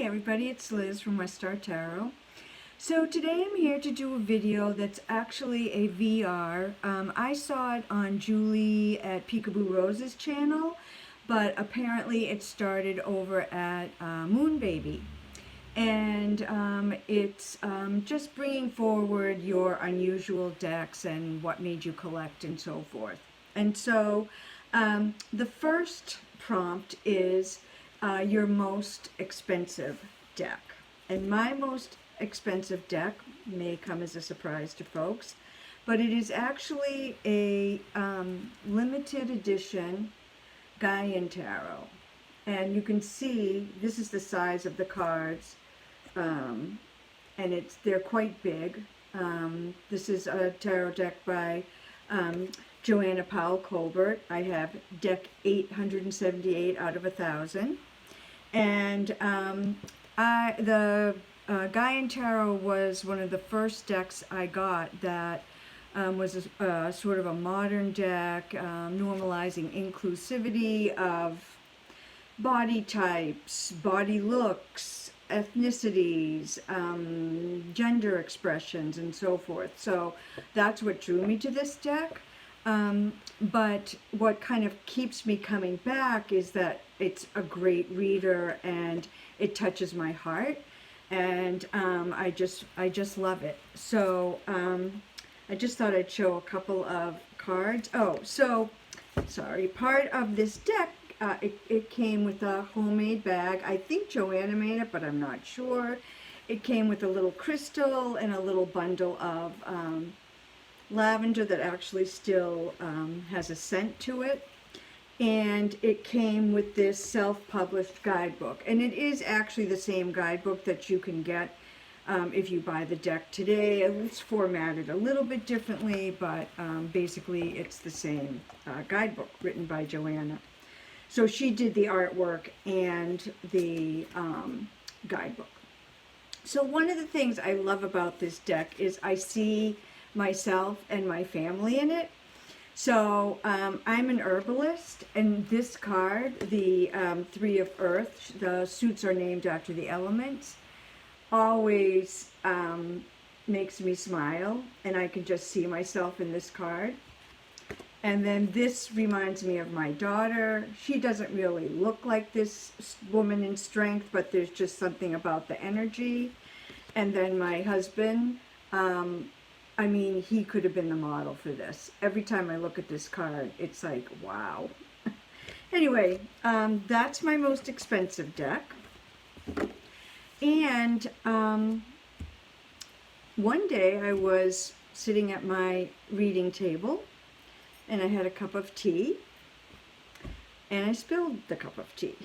everybody, it's Liz from West Star Tarot. So today I'm here to do a video that's actually a VR. I saw it on Julie at Peekaboo Rose's channel, but apparently it started over at Moon Baby. And it's just bringing forward your unusual decks and what made you collect and so forth. And so the first prompt is your most expensive deck. And my most expensive deck may come as a surprise to folks, but it is actually a limited edition Gaian Tarot. And you can see this is the size of the cards, and they're quite big. This is a tarot deck by Joanna Powell Colbert. I have deck 878 out of 1,000. And the Gaian Tarot was one of the first decks I got that was a sort of a modern deck, normalizing inclusivity of body types, body looks, ethnicities, gender expressions, and so forth. So that's what drew me to this deck. But what kind of keeps me coming back is that it's a great reader and it touches my heart, and I just love it. So I just thought I'd show a couple of cards. Oh, so sorry, part of this deck, it came with a homemade bag. I think Joanna made it, but I'm not sure. It came with a little crystal and a little bundle of lavender that actually still has a scent to it. And it came with this self-published guidebook. And it is actually the same guidebook that you can get if you buy the deck today. It's formatted a little bit differently, but basically it's the same guidebook written by Joanna. So she did the artwork and the guidebook. So one of the things I love about this deck is I see myself and my family in it. So I'm an herbalist, and this card, the Three of Earth, the suits are named after the elements, always makes me smile, and I can just see myself in this card. And then this reminds me of my daughter. She doesn't really look like this woman in strength, but there's just something about the energy. And then my husband, I mean, he could have been the model for this. Every time I look at this card, it's like, wow. Anyway, that's my most expensive deck. And one day I was sitting at my reading table, and I had a cup of tea, and I spilled the cup of tea.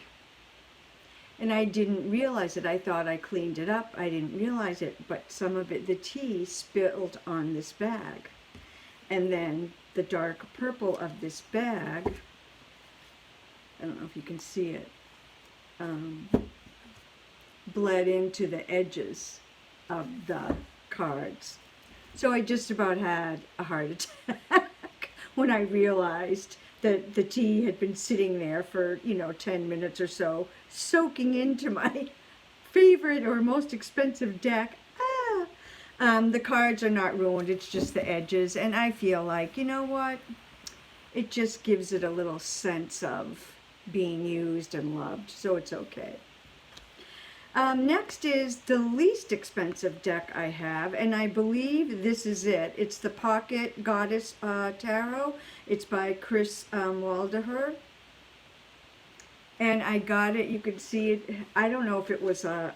And I didn't realize it. I thought I cleaned it up. I didn't realize it, but some of it, the tea, spilled on this bag. And then the dark purple of this bag, I don't know if you can see it, bled into the edges of the cards. So I just about had a heart attack when I realized that the tea had been sitting there for, 10 minutes or so, soaking into my favorite or most expensive deck. The cards are not ruined, it's just the edges. And I feel like, you know what? It just gives it a little sense of being used and loved, so it's okay. Next is the least expensive deck I have, and I believe this is it. It's the Pocket Goddess Tarot. It's by Chris Waldeher. And I got it, you can see it. I don't know if it was a,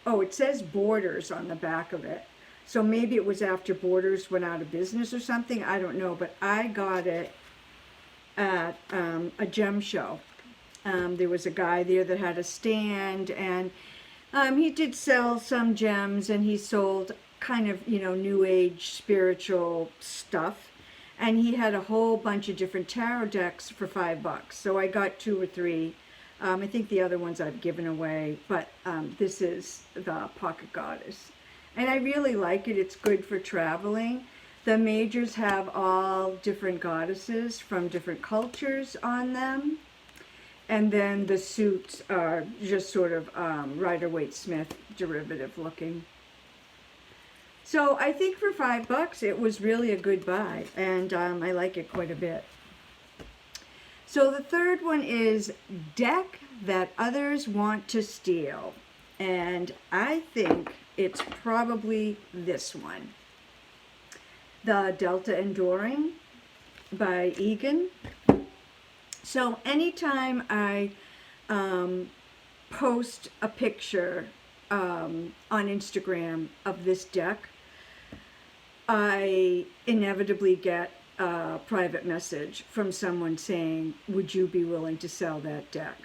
oh, it says Borders on the back of it. So maybe it was after Borders went out of business or something. I don't know, but I got it at a gem show. There was a guy there that had a stand, and he did sell some gems, and he sold kind of, new age spiritual stuff. And he had a whole bunch of different tarot decks for $5. So I got 2 or 3. I think the other ones I've given away, but this is the Pocket Goddess. And I really like it. It's good for traveling. The majors have all different goddesses from different cultures on them. And then the suits are just sort of Rider-Waite-Smith derivative looking. So I think for $5 it was really a good buy, and I like it quite a bit. So the third one is Deck That Others Want to Steal. And I think it's probably this one. The Delta Enduring by Egan. So anytime I post a picture on Instagram of this deck, I inevitably get a private message from someone saying, would you be willing to sell that deck?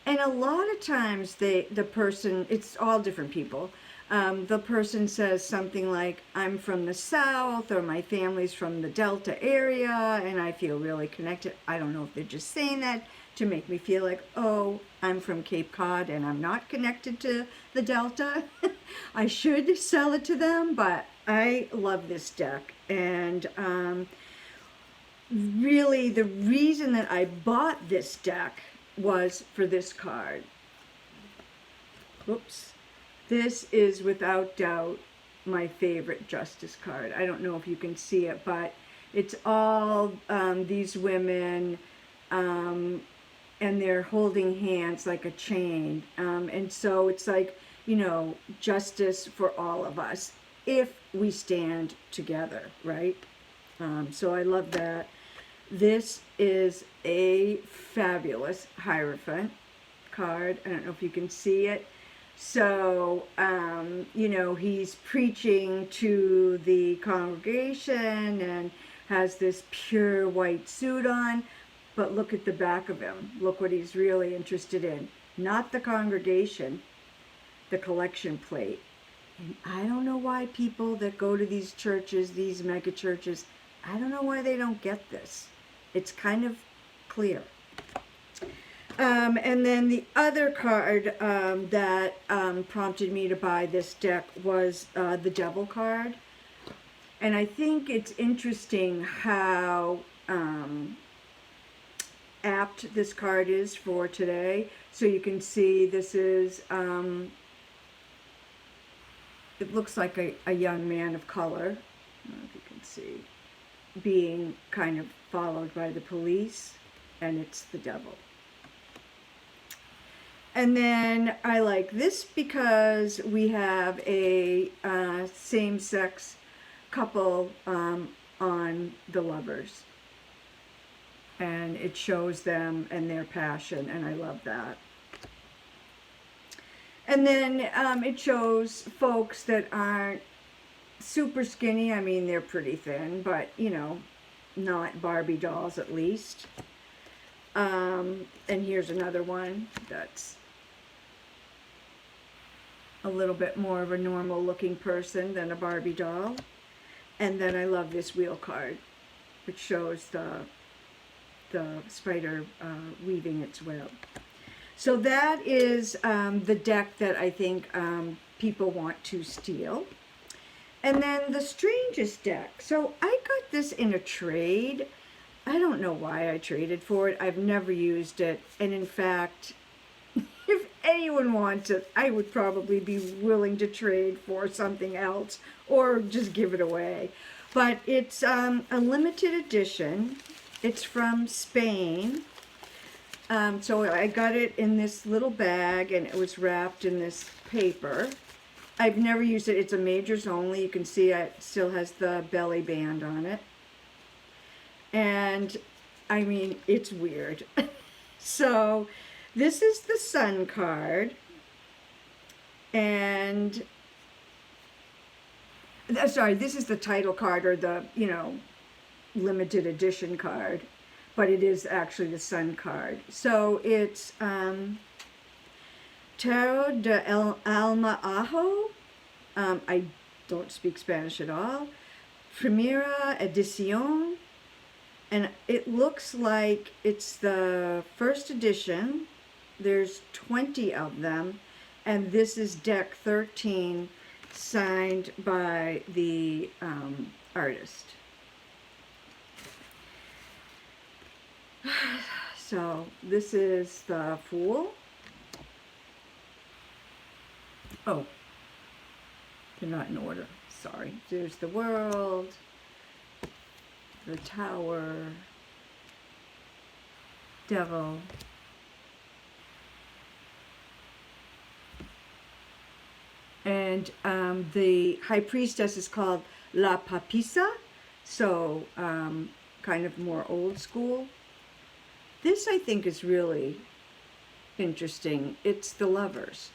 And a lot of times the person, it's all different people, the person says something like, I'm from the South, or my family's from the Delta area, and I feel really connected. I don't know if they're just saying that to make me feel like, oh, I'm from Cape Cod and I'm not connected to the Delta. I should sell it to them, but I love this deck. And really the reason that I bought this deck was for this card. Whoops. This is without doubt my favorite Justice card. I don't know if you can see it, but it's all these women and they're holding hands like a chain. And so it's like, you know, justice for all of us if we stand together, right? So I love that. This is a fabulous Hierophant card. I don't know if you can see it. So, you know, he's preaching to the congregation and has this pure white suit on, but look at the back of him. Look what he's really interested in. Not the congregation, the collection plate. And I don't know why people that go to these churches, these mega churches, I don't know why they don't get this. It's kind of clear. And then the other card that prompted me to buy this deck was the Devil card. And I think it's interesting how apt this card is for today. So you can see this is, it looks like a young man of color, I don't know if you can see, being kind of followed by the police, and it's the devil. And then I like this because we have a same-sex couple on the Lovers. And it shows them and their passion, and I love that. And then it shows folks that aren't super skinny. I mean, they're pretty thin, but, you know, not Barbie dolls at least. And here's another one that's a little bit more of a normal looking person than a Barbie doll. And then I love this wheel card, which shows the spider weaving its web. So that is the deck that I think people want to steal. And then the strangest deck. So I got this in a trade. I don't know why I traded for it. I've never used it. And in fact, if anyone wants it, I would probably be willing to trade for something else or just give it away. But it's a limited edition. It's from Spain. So I got it in this little bag and it was wrapped in this paper. I've never used it. It's a majors only. You can see it still has the belly band on it. And I mean, it's weird. So this is the Sun card. And sorry, this is the title card, or the, you know, limited edition card. But it is actually the Sun card. So it's Tarot de Alma Ajo. I don't speak Spanish at all. Primera Edición. And it looks like it's the first edition. There's 20 of them. And this is deck 13, signed by the artist. So this is the Fool. Oh, they're not in order. Sorry. There's the World, the Tower, Devil, and the High Priestess is called La Papisa, so kind of more old school. This I think is really interesting. It's the Lovers.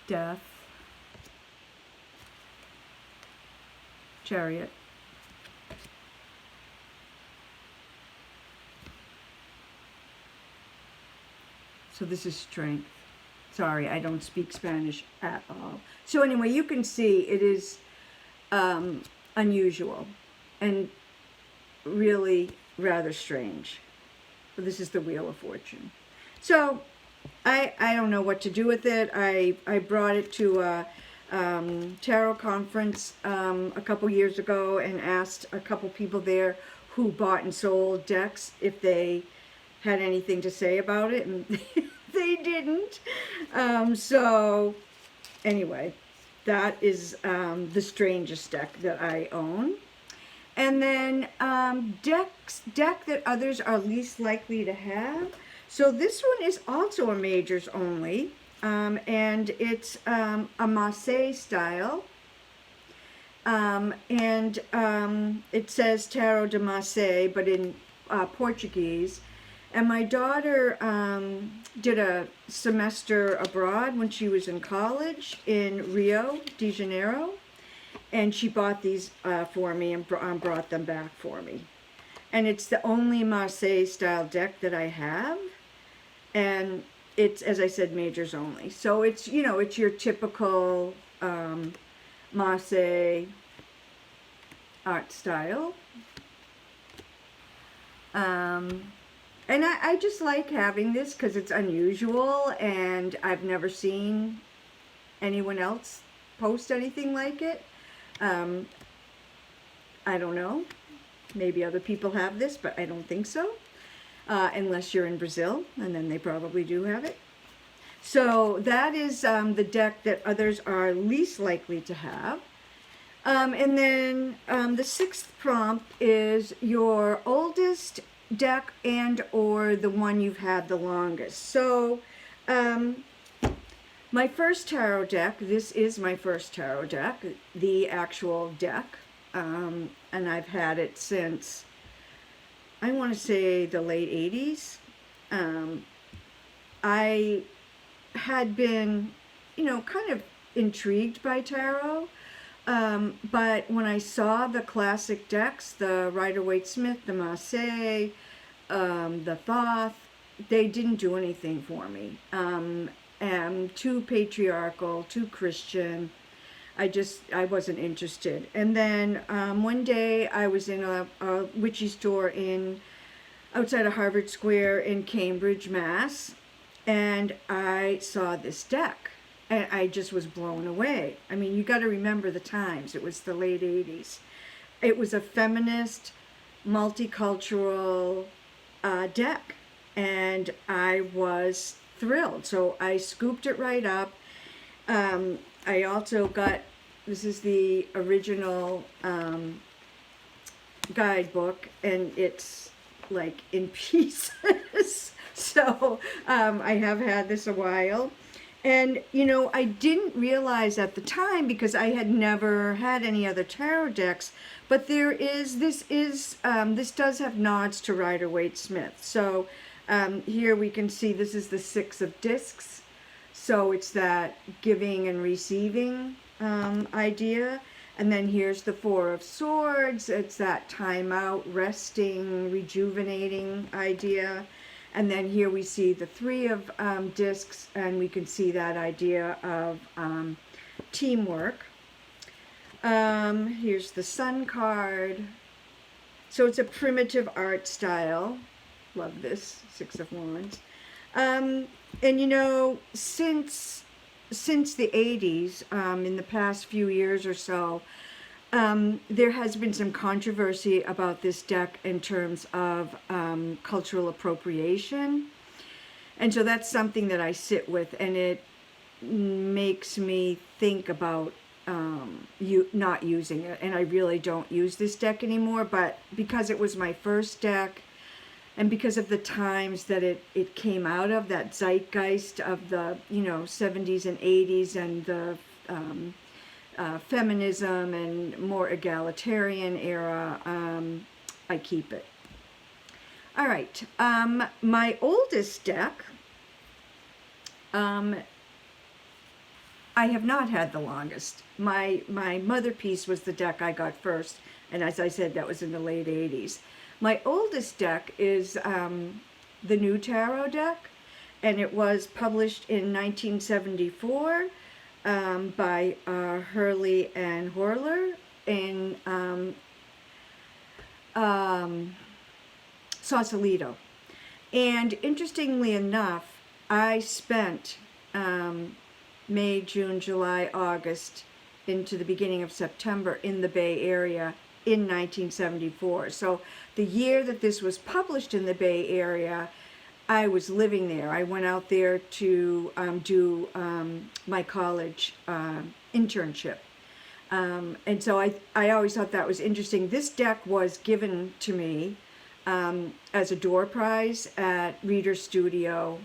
Death, Chariot, so this is Strength. Sorry, I don't speak Spanish at all. So anyway, you can see it is unusual and really rather strange. This is the Wheel of Fortune. So I don't know what to do with it. I brought it to a tarot conference a couple years ago and asked a couple people there who bought and sold decks if they had anything to say about it, and they didn't. So anyway, that is the strangest deck that I own. And then deck that others are least likely to have. So this one is also a majors only, and it's a Marseille style. And it says Tarot de Marseille, but in Portuguese. And my daughter did a semester abroad when she was in college in Rio de Janeiro. And she bought these for me and brought them back for me. And it's the only Marseille style deck that I have. And it's, as I said, majors only. So it's, you know, it's your typical Marseille art style. And I just like having this because it's unusual and I've never seen anyone else post anything like it. I don't know. Maybe other people have this, but I don't think so. Unless you're in Brazil, and then they probably do have it. So that is the deck that others are least likely to have. And then the sixth prompt is your oldest deck and or the one you've had the longest. So my first tarot deck, this is my first tarot deck, the actual deck, and I've had it since, I want to say, the late 80s. I had been, you know, kind of intrigued by tarot, but when I saw the classic decks, the Rider-Waite-Smith, the Marseille, the Thoth, they didn't do anything for me. Too patriarchal, too Christian. I wasn't interested. And then one day I was in a witchy store outside of Harvard Square in Cambridge, Mass. And I saw this deck. And I just was blown away. I mean, you got to remember the times. It was the late 80s. It was a feminist, multicultural deck. And I was thrilled. So I scooped it right up. I also got, this is the original guidebook, and it's like in pieces. So I have had this a while. And, you know, I didn't realize at the time because I had never had any other tarot decks, but this does have nods to Rider-Waite-Smith. So here we can see this is the Six of Discs. So it's that giving and receiving idea. And then here's the Four of Swords. It's that time out, resting, rejuvenating idea. And then here we see the Three of Discs, and we can see that idea of teamwork. Here's the Sun card. So it's a primitive art style. Love this, Six of Wands. And you know, since the 80s, in the past few years or so, There has been some controversy about this deck in terms of cultural appropriation. And so that's something that I sit with, and it makes me think about not using it. And I really don't use this deck anymore, but because it was my first deck, and because of the times that it came out of, that zeitgeist of the 70s and 80s, and the feminism and more egalitarian era, I keep it. All right, my oldest deck, I have not had the longest. My mother piece was the deck I got first, and as I said, that was in the late 80s. My oldest deck is the New Tarot deck, and it was published in 1974 by Hurley and Horler in Sausalito. And interestingly enough, I spent May, June, July, August into the beginning of September in the Bay Area in 1974. So the year that this was published in the Bay Area, I was living there. I went out there to do my college internship. And so I always thought that was interesting. This deck was given to me as a door prize at Reader's Studio,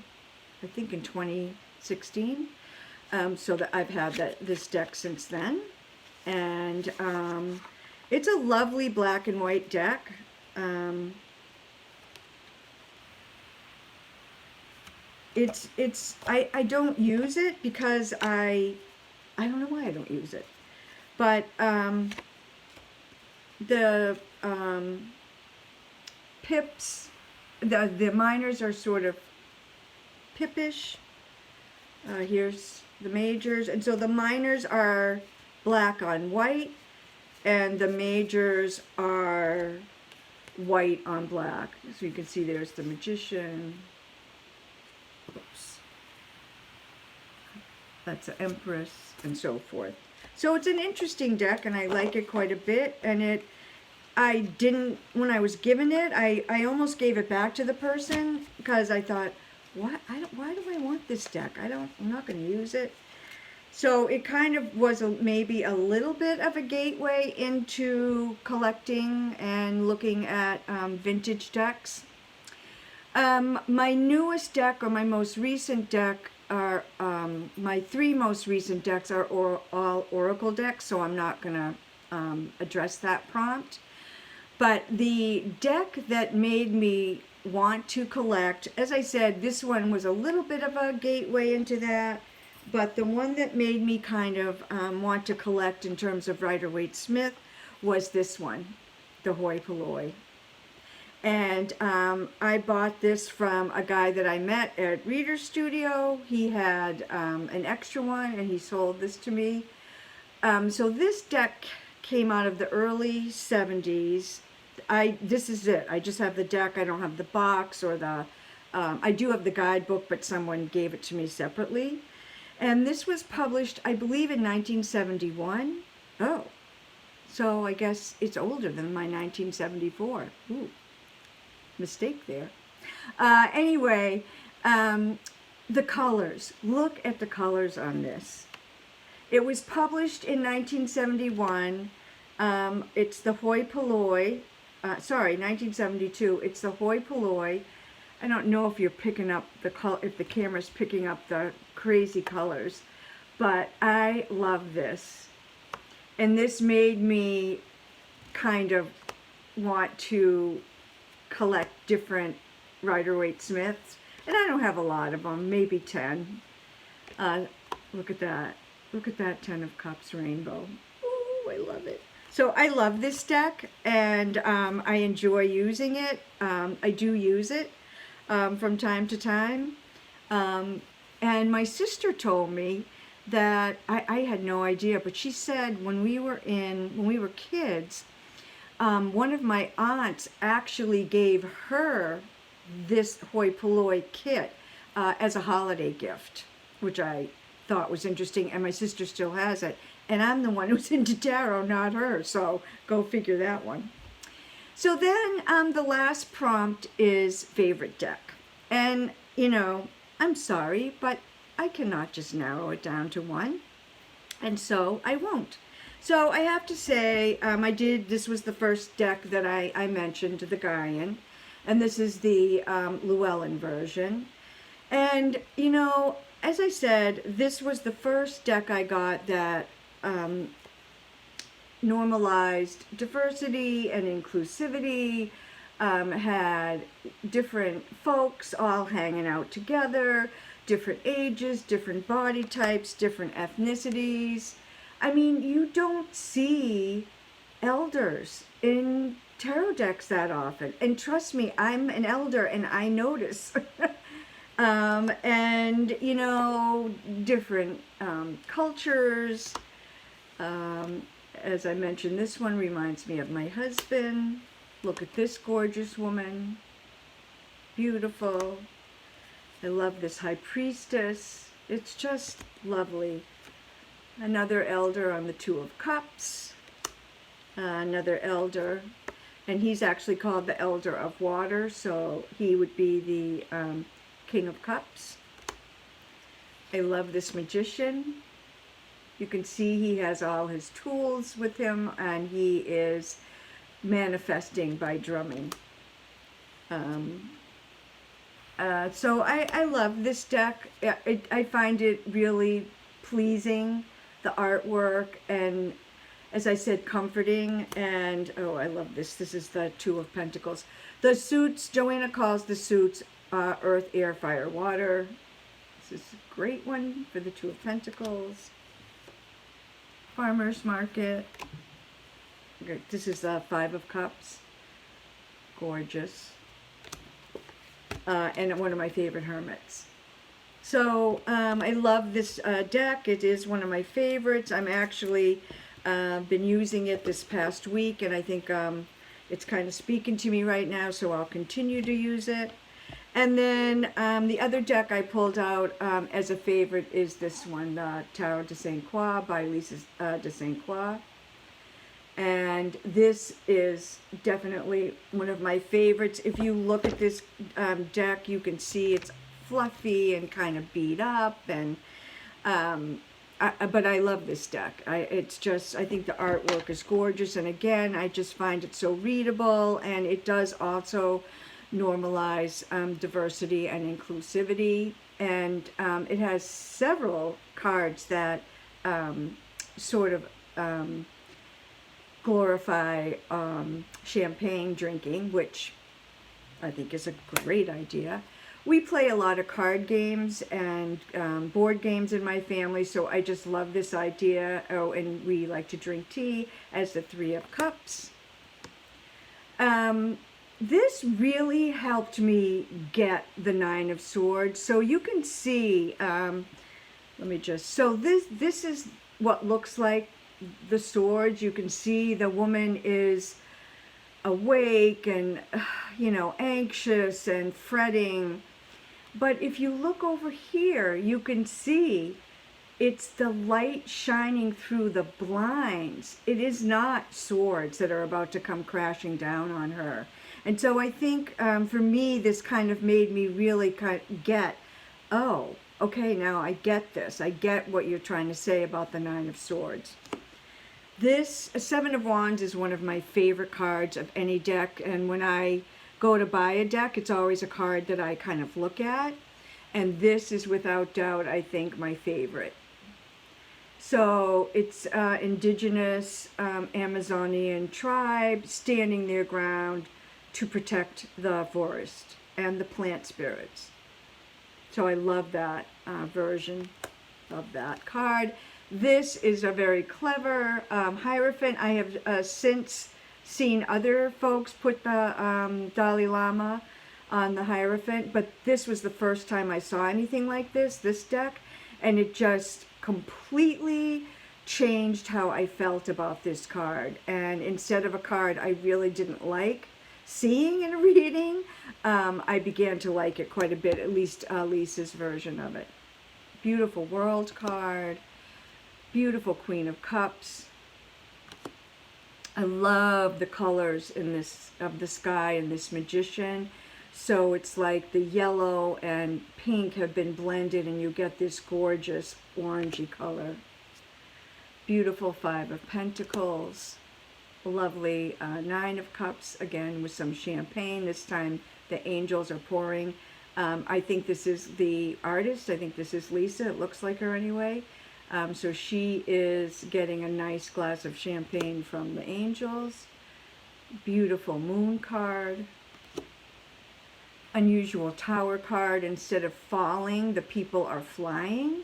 I think in 2016. So that I've had this deck since then. And it's a lovely black and white deck. I don't use it because I don't know why I don't use it, but the pips, the minors are sort of pippish. Here's the majors, and so the minors are black on white, and the majors are white on black. So you can see there's the Magician. Oops. That's an Empress, and so forth. So it's an interesting deck, and I like it quite a bit. And I didn't, when I was given it, I almost gave it back to the person because I thought, why do I want this deck? I'm not going to use it. So it kind of was maybe a little bit of a gateway into collecting and looking at vintage decks. My newest deck, or my most recent deck, are my three most recent decks are all Oracle decks, so I'm not going to address that prompt. But the deck that made me want to collect, as I said, this one was a little bit of a gateway into that, but the one that made me kind of want to collect in terms of Rider-Waite-Smith was this one, the Hoi Polloi. And I bought this from a guy that I met at Reader's Studio. He had an extra one, and he sold this to me. So this deck came out of the early 70s. This is it. I just have the deck. I don't have the box or the... I do have the guidebook, but someone gave it to me separately. And this was published, I believe, in 1971. Oh, so I guess it's older than my 1974. Ooh. Mistake there. Anyway, the colors. Look at the colors on this. It was published in 1971. It's the Hoi Polloi. 1972. It's the Hoi Polloi. I don't know if you're picking up if the camera's picking up the crazy colors, but I love this. And this made me kind of want to collect different Rider-Waite-Smiths, and I don't have a lot of them, maybe 10. Look at that. Look at that 10 of Cups rainbow. Ooh, I love it. So I love this deck, and I enjoy using it. I do use it from time to time. And my sister told me that, I had no idea, but she said when we were kids, one of my aunts actually gave her this Hoi Polloi kit as a holiday gift, which I thought was interesting, and my sister still has it. And I'm the one who's into tarot, not her. So go figure that one. So then the last prompt is favorite deck. And, you know, I'm sorry, but I cannot just narrow it down to one. And so I won't. So I have to say, this was the first deck that I mentioned, the Gaian. And this is the Llewellyn version. And, you know, as I said, this was the first deck I got that normalized diversity and inclusivity, had different folks all hanging out together, different ages, different body types, different ethnicities. I mean, you don't see elders in tarot decks that often. And trust me, I'm an elder and I notice. And, you know, different cultures. As I mentioned, this one reminds me of my husband. Look at this gorgeous woman. Beautiful. I love this high priestess. It's just lovely. Another elder on the Two of Cups. Another elder. And he's actually called the Elder of Water, so he would be the King of Cups. I love this magician. You can see he has all his tools with him, and he is manifesting by drumming. So I love this deck. I find it really pleasing, the artwork, and as I said, comforting. And oh, I love this. This is the Two of Pentacles. The suits, Joanna calls the suits Earth, Air, Fire, Water. This is a great one for the Two of Pentacles. Farmer's Market. This is the Five of Cups. Gorgeous. And one of my favorite hermits. So I love this deck. It is one of my favorites. I'm actually been using it this past week, and I think it's kind of speaking to me right now, so I'll continue to use it. And then the other deck I pulled out as a favorite is this one, the Tarot de Saint Croix by Lisa de Saint Croix. And this is definitely one of my favorites. If you look at this deck, you can see it's fluffy and kind of beat up. And but I love this deck. I think the artwork is gorgeous. And again, I just find it so readable. And it does also normalize diversity and inclusivity. And it has several cards that sort of glorify champagne drinking, which I think is a great idea. We play a lot of card games and board games in my family, so I just love this idea. Oh, and we like to drink tea as the Three of Cups. This really helped me get the Nine of Swords. So you can see, so this is what looks like the swords. You can see the woman is awake and, you know, anxious and fretting. But if you look over here, you can see it's the light shining through the blinds. It is not swords that are about to come crashing down on her. And so I think for me, this kind of made me really get, oh, okay, now I get this. I get what you're trying to say about the Nine of Swords. This Seven of Wands is one of my favorite cards of any deck, and when I go to buy a deck, it's always a card that I kind of look at, and this is without doubt, I think, my favorite. So it's indigenous Amazonian tribe standing their ground to protect the forest and the plant spirits. So I love that version of that card. This is a very clever Hierophant. I have since seen other folks put the Dalai Lama on the Hierophant, but this was the first time I saw anything like this deck, and it just completely changed how I felt about this card. And instead of a card I really didn't like seeing in a reading, I began to like it quite a bit, at least Lisa's version of it. Beautiful World card. Beautiful Queen of Cups. I love the colors in this of the sky and this Magician. So it's like the yellow and pink have been blended and you get this gorgeous orangey color. Beautiful Five of Pentacles. Lovely Nine of Cups, again with some champagne. This time the angels are pouring. I think this is the artist. I think this is Lisa. It looks like her anyway. So she is getting a nice glass of champagne from the angels. Beautiful Moon card. Unusual Tower card. Instead of falling, the people are flying.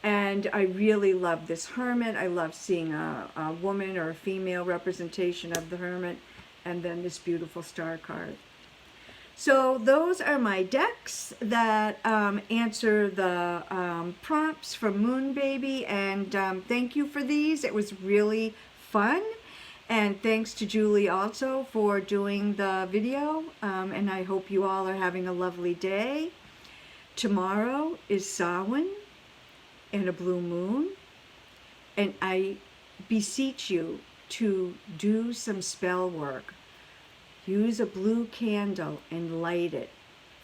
And I really love this Hermit. I love seeing a woman or a female representation of the Hermit. And then this beautiful Star card. So those are my decks that answer the prompts from Moon Baby. And thank you for these. It was really fun. And thanks to Julie also for doing the video. And I hope you all are having a lovely day. Tomorrow is Samhain and a blue moon. And I beseech you to do some spell work. Use a blue candle and light it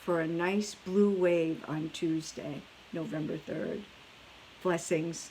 for a nice blue wave on Tuesday, November 3rd. Blessings.